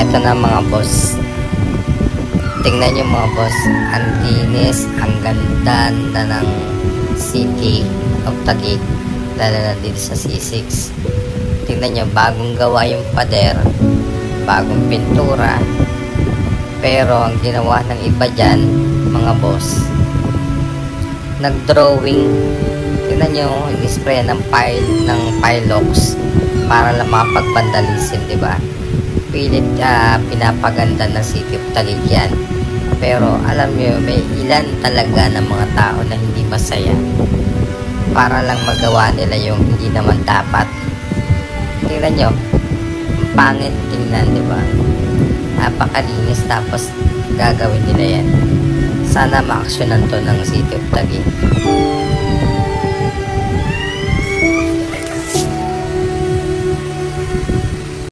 Eto na mga boss. Tingnan nyo mga boss. Ang linis, ang ganda na ng city of Taguig. Lalo na dito sa C6. Tingnan nyo, bagong gawa yung pader. Bagong pintura. Pero ang ginawa ng iba dyan, mga boss, nag-drawing. Tingnan nyo, in-spray ng Pilox para lang makapag-vandalism, diba? Pilit pinapaganda ng City of Taguig yan. Pero alam nyo, may ilan talaga ng mga tao na hindi masaya para lang magawa nila yung hindi naman dapat. Tingnan nyo, pangit tingnan, diba? Napakalinis, tapos gagawin nila yan. Sana ma-actionan to ng City of Taguig.